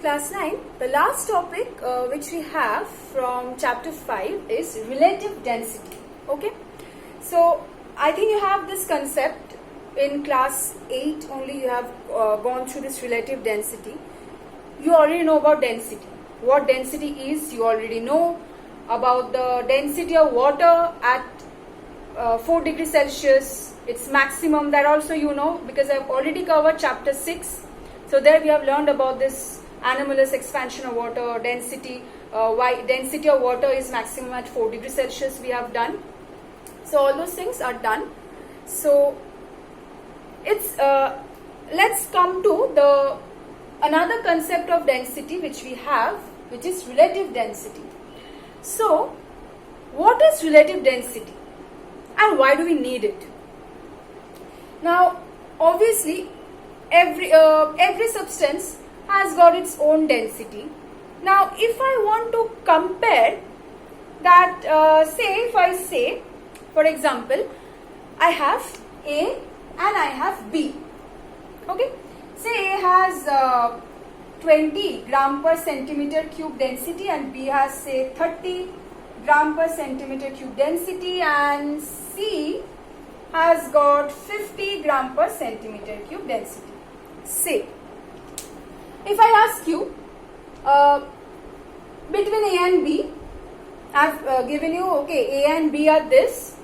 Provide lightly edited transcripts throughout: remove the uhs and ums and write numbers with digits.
Class 9, the last topic which we have from chapter 5 is relative density. Okay, so I think you have this concept in class 8 only. You have gone through this relative density. You already know about density. What density is, you already know. About the density of water at 4 degrees Celsius, its maximum, that also you know, because I have already covered chapter 6. So there we have learned about this anomalous expansion of water, density, why density of water is maximum at 4 degrees Celsius we have done. So all those things are done. So it's let's come to the another concept of density which we have, which is relative density. So what is relative density and why do we need it? Now obviously every substance has got its own density. Now if I want to compare that, say if I say, for example, I have A and I have B. Okay, say A has 20 gram per centimeter cube density and B has say 30 gram per centimeter cube density, and C has got 50 gram per centimeter cube density. Say, if I ask you between A and B, I have given you, okay, A and B are this.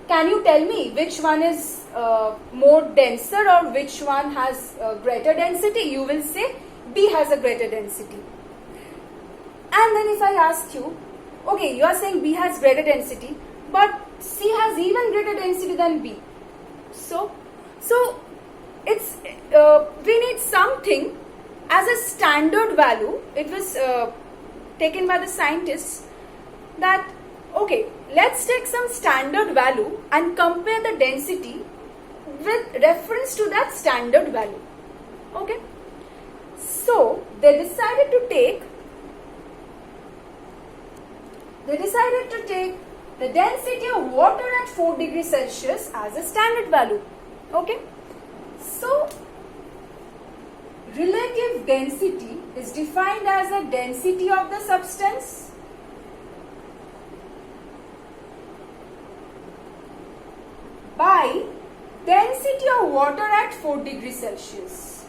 Can you tell me which one is more denser or which one has greater density? You will say B has a greater density. And then if I ask you, okay, you are saying B has greater density, but C has even greater density than B. So it's we need something as a standard value. It was taken by the scientists that, okay, let's take some standard value and compare the density with reference to that standard value. Okay, so they decided to take the density of water at 4 degrees Celsius as a standard value. Okay, so relative density is defined as a density of the substance by density of water at 4 degrees Celsius.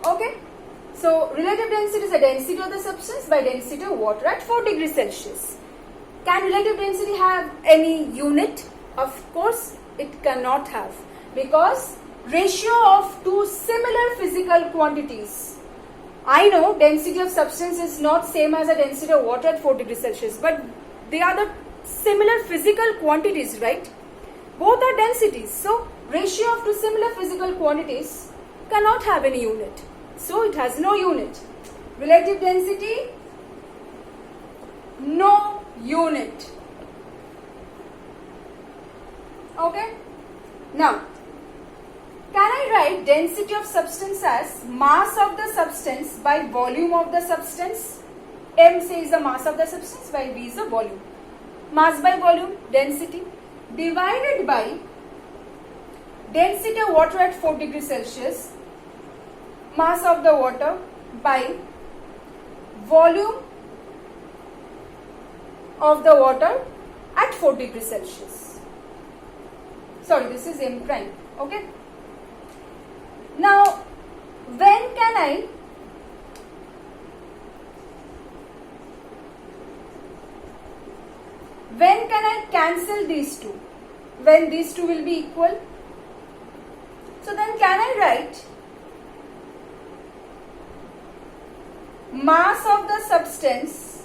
Okay, so relative density is the density of the substance by density of water at 4 degrees Celsius. Can relative density have any unit? Of course it cannot have, because ratio of two similar physical quantities. I know density of substance is not same as the density of water at 4 degrees Celsius, but they are the similar physical quantities, right? Both are densities. So ratio of two similar physical quantities cannot have any unit. So it has no unit. Relative density, no unit. Okay. Now, can I write density of substance as mass of the substance by volume of the substance? M says the mass of the substance, by V is the volume. Mass by volume, density, divided by density of water at 4 degrees Celsius, mass of the water by volume of the water at 4 degrees Celsius. Sorry, this is M prime. Okay. Now, when can I cancel these two? When these two will be equal? So then can I write mass of the substance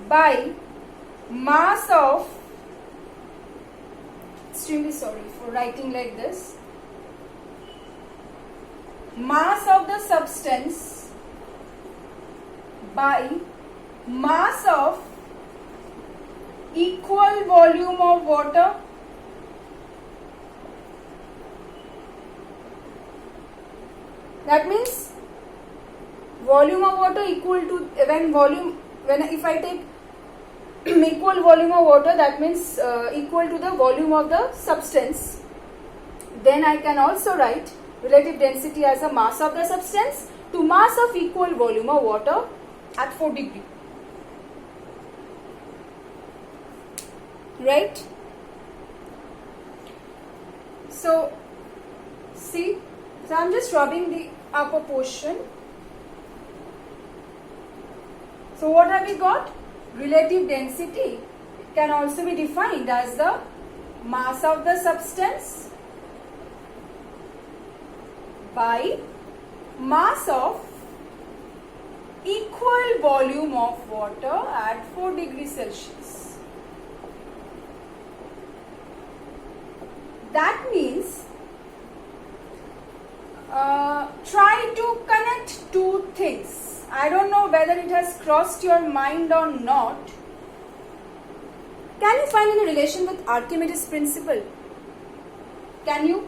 by mass of, extremely sorry for writing like this, mass of the substance by mass of equal volume of water That means volume of water equal to, if I take equal volume of water, that means equal to the volume of the substance, then I can also write relative density as a mass of the substance to mass of equal volume of water at 4 degree. Right? So, see, so I am just rubbing the upper portion. So what have we got? Relative density can also be defined as the mass of the substance by mass of equal volume of water at 4 degrees Celsius. That means try to connect two things. I don't know whether it has crossed your mind or not. Can you find any relation with Archimedes' principle? Can you?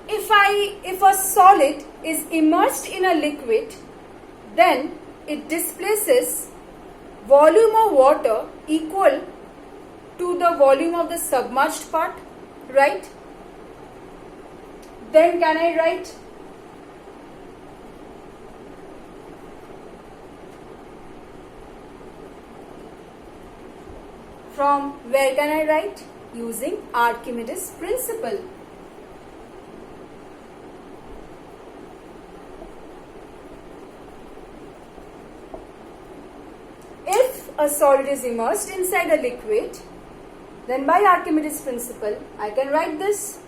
If a solid is immersed in a liquid, then it displaces volume of water equal to the volume of the submerged part, right? Then can I write from where can I write? Using Archimedes' principle. If a solid is immersed inside a liquid, then by Archimedes' principle, I can write this.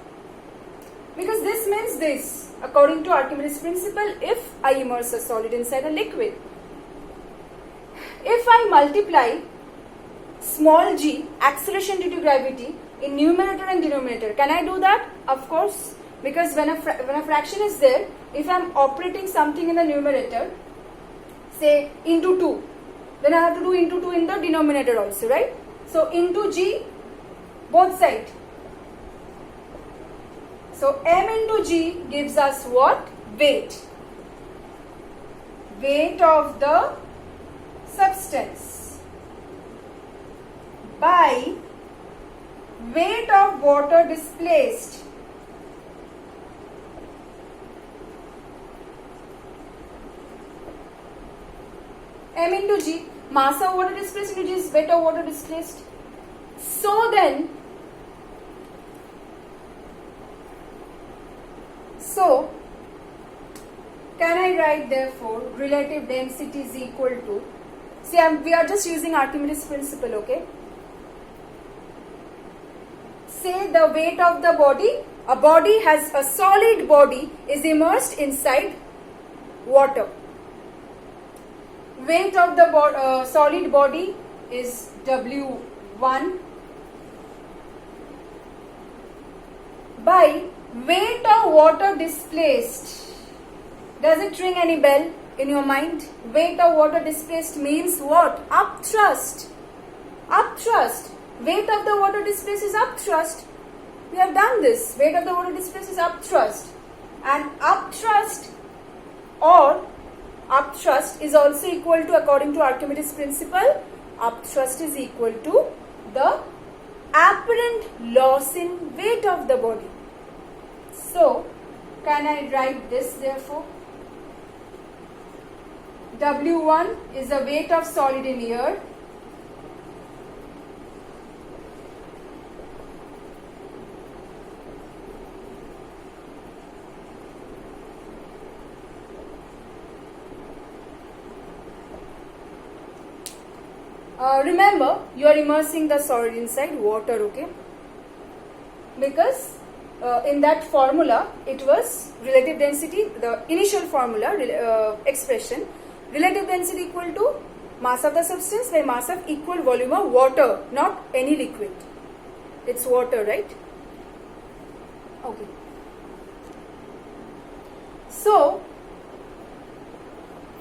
Because this means this. According to Archimedes' principle, if I immerse a solid inside a liquid, if I multiply small g, acceleration due to gravity, in numerator and denominator, can I do that? Of course. Because when a fraction is there, if I am operating something in the numerator, say into 2, then I have to do into 2 in the denominator also, right? So into g, both sides. So m into g gives us what? Weight. Weight of the substance by weight of water displaced. M into g, mass of water displaced into g is weight of water displaced. So then, can I write therefore relative density is equal to, see we are just using Archimedes' principle, okay? Say the weight of the body, a body has a solid body is immersed inside water. Weight of the solid body is W1 by weight of water displaced. Does it ring any bell in your mind? Weight of water displaced means what? Upthrust. Upthrust. Weight of the water displaced is upthrust. We have done this. Weight of the water displaced is upthrust. And upthrust or upthrust is also equal to, according to Archimedes' principle, upthrust is equal to the apparent loss in weight of the body. So, can I write this therefore? W1 is the weight of solid in air. Remember, you are immersing the solid inside water, okay? Because in that formula, it was relative density, the initial formula, expression, relative density equal to mass of the substance by mass of equal volume of water, not any liquid. It's water, right? Okay. So,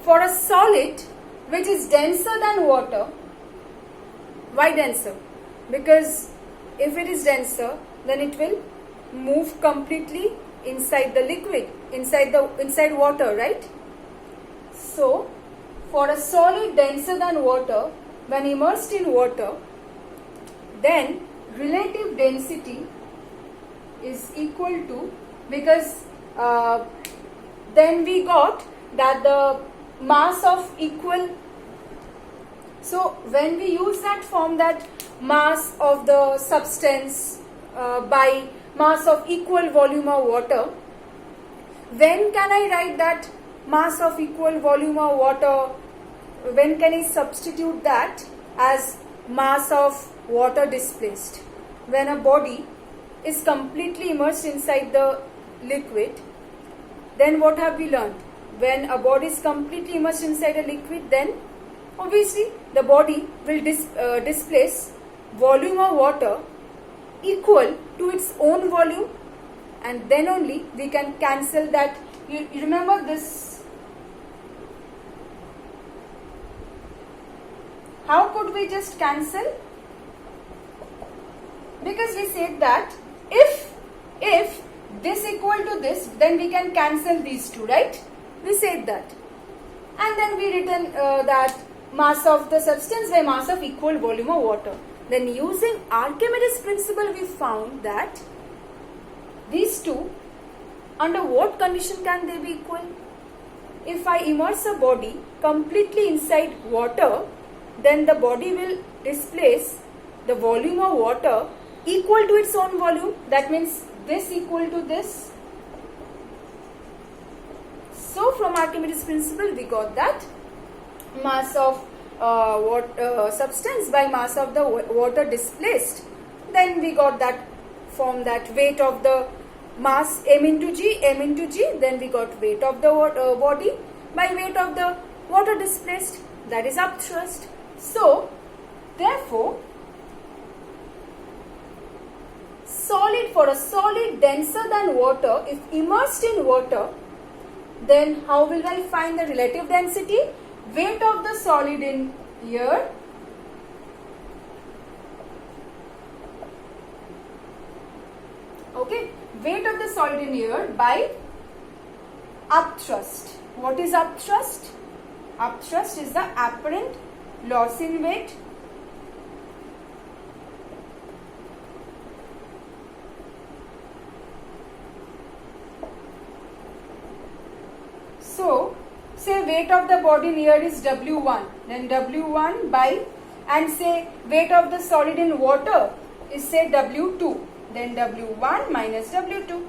for a solid which is denser than water, why denser? Because if it is denser, then it will move completely inside the liquid, inside water, right? So, for a solid denser than water when immersed in water, then relative density is equal to, because then we got that the mass of equal, so when we use that form, that mass of the substance by mass of equal volume of water, when can I write that mass of equal volume of water? When can I substitute that as mass of water displaced? When a body is completely immersed inside the liquid, then what have we learned? When a body is completely immersed inside a liquid, then obviously the body will displace volume of water equal to its own volume, and then only we can cancel that. You remember this? How could we just cancel? Because we said that if this equal to this, then we can cancel these two, right? We said that. And then we written that mass of the substance by mass of equal volume of water. Then using Archimedes principle, we found that these two, under what condition can they be equal? If I immerse a body completely inside water, then the body will displace the volume of water equal to its own volume. That means this equal to this. So from Archimedes principle, we got that mass of substance by mass of the water displaced. Then we got that form, that weight of the mass m into g. Then we got weight of the body by weight of the water displaced, that is upthrust. So therefore, for a solid denser than water, if immersed in water, then how will I find the relative density? Weight of the solid in air weight of the solid in air by upthrust. What is upthrust? Upthrust is the apparent loss in weight so say weight of the body in air is W1, then W1 by, and say weight of the solid in water is say W2, then W1 minus W2.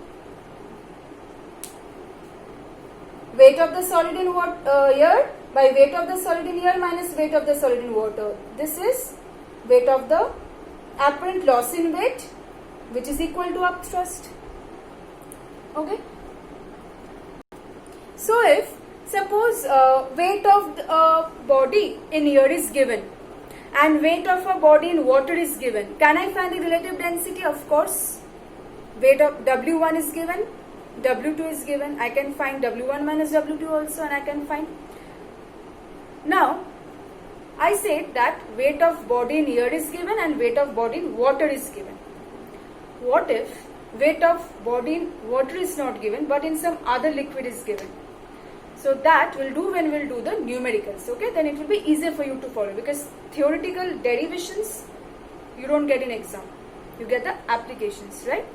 Weight of the solid in air by weight of the solid in air minus weight of the solid in water. This is weight of the apparent loss in weight, which is equal to upthrust. Okay. So if suppose weight of a body in air is given and weight of a body in water is given, can I find the relative density? Of course. Weight of W1 is given, W2 is given. I can find W1 minus W2 also, and I can find. Now, I said that weight of body in air is given and weight of body in water is given. What if weight of body in water is not given but in some other liquid is given? So that will do when we will do the numericals, okay? Then it will be easier for you to follow, because theoretical derivations you don't get in exam. You get the applications, right?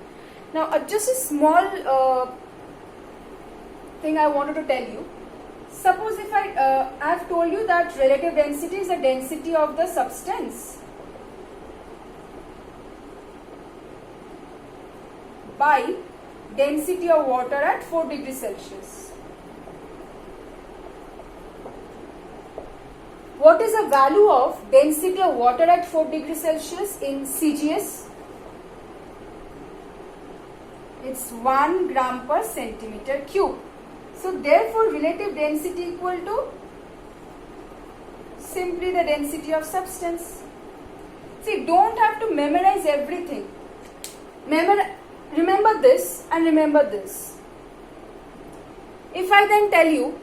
Now just a small thing I wanted to tell you. Suppose if I have told you that relative density is the density of the substance by density of water at 4 degrees Celsius. What is the value of density of water at 4 degrees Celsius in CGS? It's 1 gram per centimeter cube. So therefore relative density equal to simply the density of substance. See, don't have to memorize everything. Remember this and remember this. If I then tell you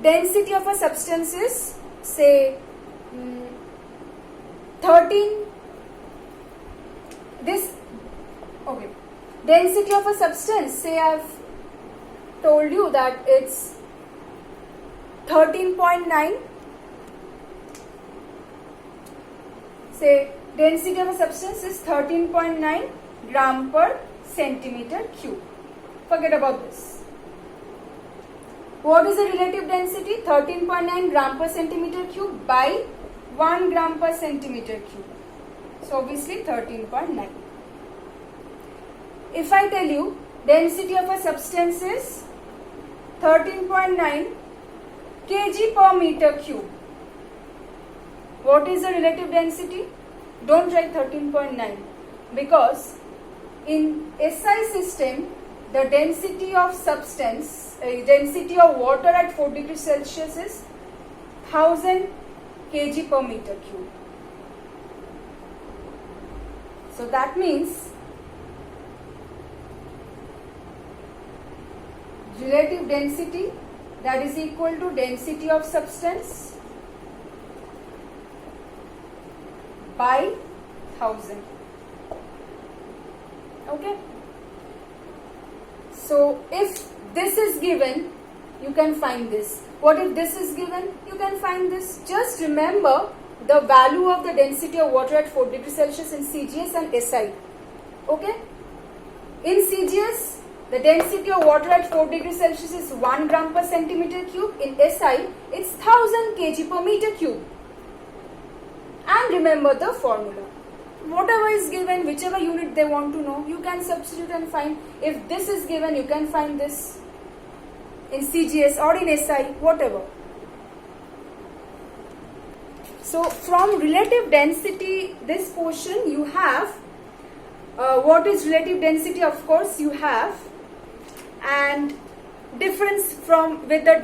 density of a substance is say 13, this, okay, density of a substance, say I have told you that it's 13.9. Say density of a substance is 13.9 gram per centimeter cube. Forget about this. What is the relative density? 13.9 gram per centimeter cube by 1 gram per centimeter cube. So obviously 13.9. If I tell you density of a substance is 13.9 kg per meter cube, what is the relative density? Don't write 13.9 because in SI system the density of substance, density of water at 4 degrees Celsius is 1000 kg per meter cube. So that means relative density, that is equal to density of substance by 1000. Okay. So if this is given, you can find this. What if this is given? You can find this. Just remember the value of the density of water at 4 degrees Celsius in CGS and SI. Okay? In CGS, the density of water at 4 degrees Celsius is 1 gram per centimeter cube. In SI, it's 1000 kg per meter cube. And remember the formula. Whatever is given, whichever unit they want to know, you can substitute and find. If this is given, you can find this in CGS or in SI, whatever. So from relative density, this portion you have what is relative density, of course you have, and difference from with the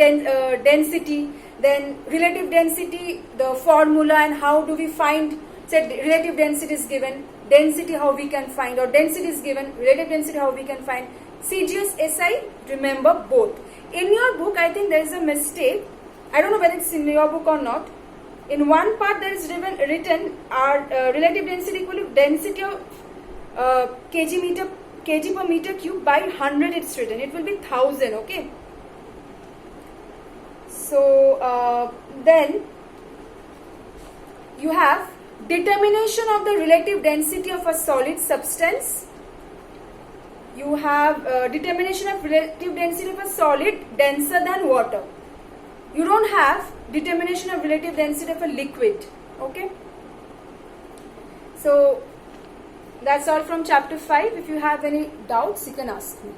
density, then relative density, the formula, and how do we find. Say relative density is given, density how we can find, or density is given, relative density how we can find. CGS, SI, remember both. In your book, I think there is a mistake. I don't know whether it's in your book or not. In one part there is written relative density equal to density of kg per meter cube by 100. It's written. It will be 1000. Okay. So then you have determination of the relative density of a solid substance. You have determination of relative density of a solid denser than water. You don't have determination of relative density of a liquid. Okay. So that's all from chapter 5. If you have any doubts, you can ask me.